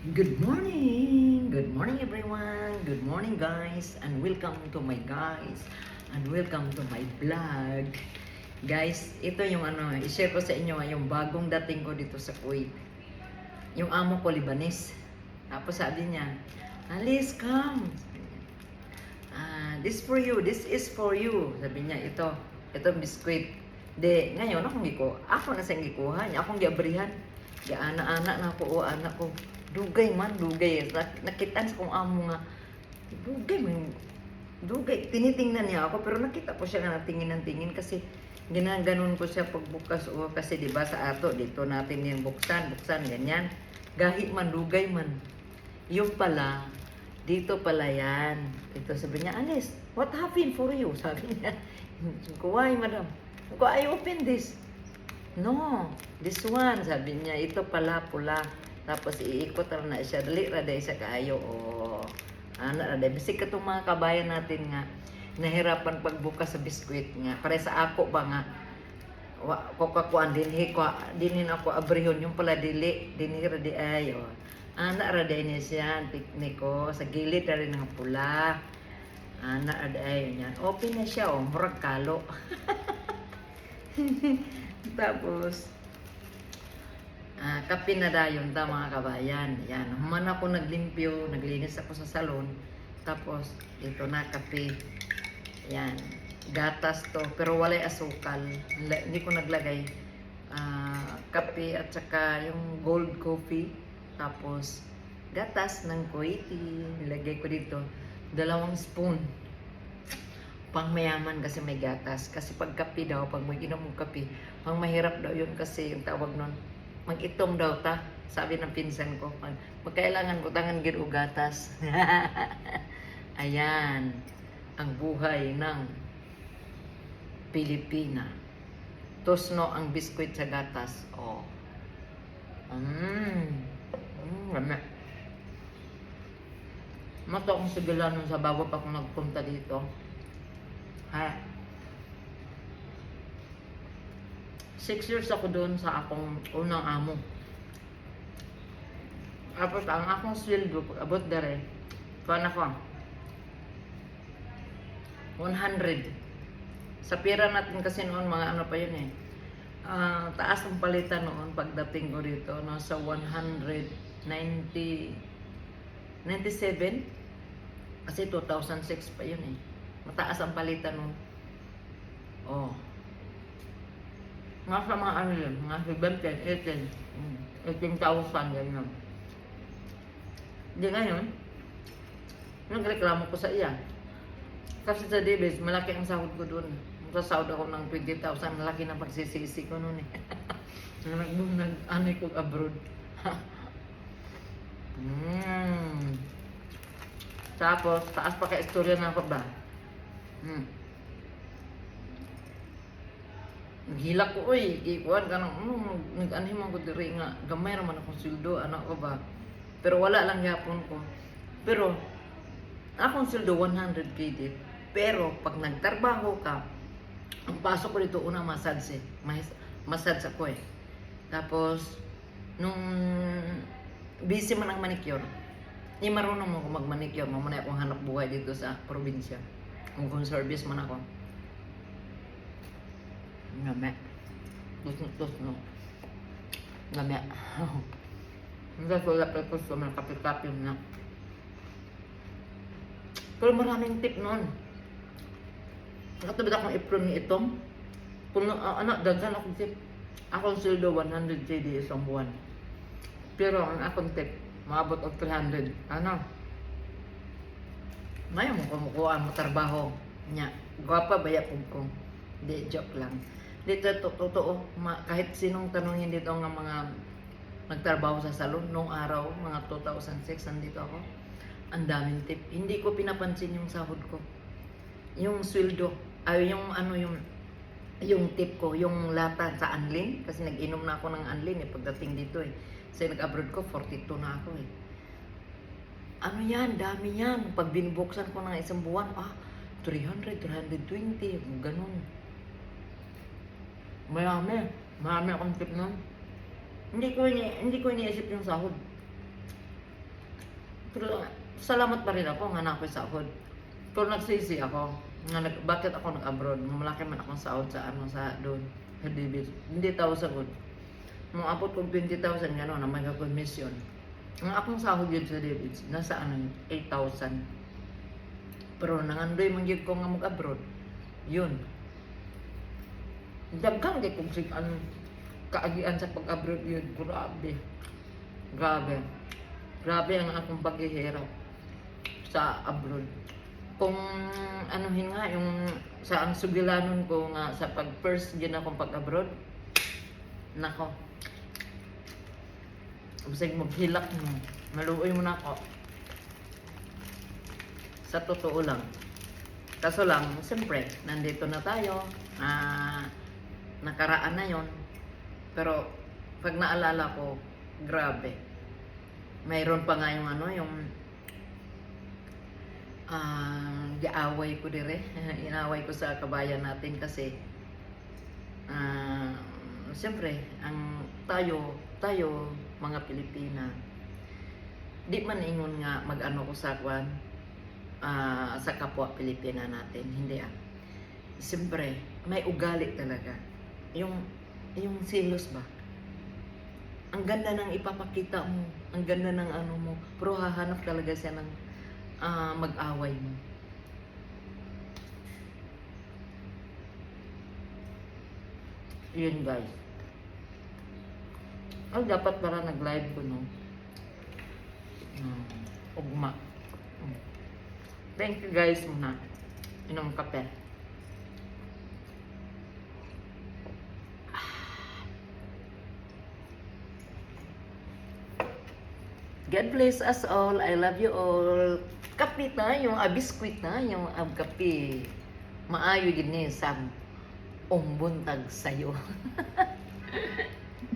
Good morning everyone, good morning guys, and welcome to my guys, and welcome to my vlog. Guys, ito yung i-share ko sa inyo yung bagong dating ko dito sa Kuwait. Yung amo ko Libanese. Tapos sabi niya, Alice, come. This for you, this is for you. Sabi niya, ito biskuit. De, ngayon ako na sa gikuha niya, akong giabrihan. Ya anak-anak na ako, o anak ko. Dugay man, dugay. Nakitaan sa kong amo nga. Dugay man. Dugay. Tinitingnan niya ako, pero nakita ko siya na tingin ng tingin kasi ginaganon ko siya pagbukas o kasi di ba sa ato dito natin yung buksan ganyan. Gahi man, dugay man. Yung pala, dito pala yan. Ito sabi niya, Anis, what happened for you? Sabi niya. Why, madam? I open this. No, this one, sabi niya, ito pala pula. Tapos iikot na siya, dali raday siya kaayo. O, raday. Bisik itong mga kabayan natin nga, nahirapan pagbukas sa biskwit nga. Pare sa ako ba nga, kukakuan dinhin ako abrihon, yung pala dinhi raday ayo. Raday niya siya, tiknik ko, sa gilid na rin ng pula. Raday niya. Open na siya, murag kalo. Tapos, kape na dayon ta mga kabayan. Yan, human ako naglimpyo, naglinis ako sa salon. Tapos, dito na kape. Yan, gatas to. Pero walay asukal. Hindi ko naglagay. Kape at saka yung gold coffee. Tapos, gatas ng Kuwaiti. Nilagay ko dito. 2 spoon. Pang mayaman kasi may gatas. Kasi pag kape daw, pag may inom mong kape, pang mahirap daw yun kasi yung tawag nun, mag-itom daw ta. Sabi ng pinsan ko, magkailangan ko tangan giro gatas. Ayan, ang buhay ng Pilipina. Tosno ang biskwit sa gatas. Oh. Lami. Mato akong sigilan sa bago pa akong nagpunta dito. 6 years ako doon sa akong unang amo. Tapos ang akong sweldo, abot dere, kuhan ako, 100. Sa pira natin kasi noon, mga ano pa yun eh. Taas ang palitan noon pagdating ko dito, nasa 197. Kasi 2006 pa yun eh. Mataas ang palitan nun. Oh. Nasa mga ano yun, mga 17, 18,000 ganyan. Hindi ngayon, nagreklamo ko sa iya. Kasi sa Davis, malaki ang sahod ko doon. Masasahod ako ng 20,000, malaki na pagsisisi ko noon eh. Nag-ano ko abroad. Tapos, taas pa ka istorya na ako ba? Naghila ko, oy, ikuan ka nang, nag-anhiman ko diri nga, gamay naman akong sildo, anak ko ba? Pero wala lang yapon ko. Pero, akong sildo 100k dit. Pero, pag nagtrabaho ka, ang pasok ko dito, unang massage eh. Massage ako eh. Tapos, nung busy man ang manicure, di marunong mo ako mag-manicure, mamuna akong hanap buhay dito sa probinsya. Kung service man ako. Lami. Tus no. Lami. Hindi ko lapit ko sa mga kapit-kapit na. Pero maraming tip noon. Nakatubit akong apron ni itong. Puno, anak, daghan akong tip. Akong sildo 100 JD isang buwan. Pero ang akong tip, maabot og 300. Ano? May mo kumukuha mo trabaho nya. Gwapa baya pug ko. Di joke lang. Dito totoo, kahit sinong tanungin dito nga mga nagtrabaho sa salon nung araw, mga 2006 nandito ako. Ang daming tip. Hindi ko pinapansin yung sahod ko. Yung sweldo, ay yung ano yung tip ko, yung lata sa Anlin kasi nag-inom na ako ng Anlin eh pagdating dito eh. Kasi nag-abroad ko 42 na ako eh. Ano yan, dami yan. Pag binubuksan ko ng isang buwan, 300, 320, ganun. Marami akong tip nun. Hindi ko iniisip yung sahod. Pero salamat pa rin ako nga nakoy sahod. Kung nagsisi ako, bakit ako nag-abroad? Malaki man akong sahod sa ano sa doon. Sa Davis. Hindi tao sahod. Nung abot kong 20,000 gano'n na may commission. Ang akong sahod yun sa Davis, nasa ano, 8,000. Pero nangandoy man yun ko nga mag-abroad. Yun. Daghan kay kung sig ano kaagian sa pag-abroad yun. Grabe. Grabe. Grabe ang akong paghihirap sa abroad. Kung anuhin nga yung sa ang sugilanon ko nga sa pag first yun akong pag-abroad. Nako. Bisag maghilak mo. Maluoy mo na ako. Sa totoo lang. Kaso lang, siyempre, nandito na tayo. Nakaraan na yon. Pero, pag naalala ko, grabe. Mayroon pa nga yung ano, yung giaway ko dire. Inaway ko sa kabayan natin kasi siyempre, ang tayo, mga Pilipina, di man ingon nga mag-ano ko sa kwan, sa kapwa Pilipina natin, hindi siyempre, may ugali talaga. Yung silos ba? Ang ganda ng ipapakita mo, ang ganda ng ano mo, pero hahanap talaga siya ng mag-away mo. Yun guys. Dapat para nag-live ko no. Ugma. Thank you guys muna. Inom kape. God bless us all. I love you all. Kape tayo, biskuit tayo, kape. Maayo din sa umbuntag sayo.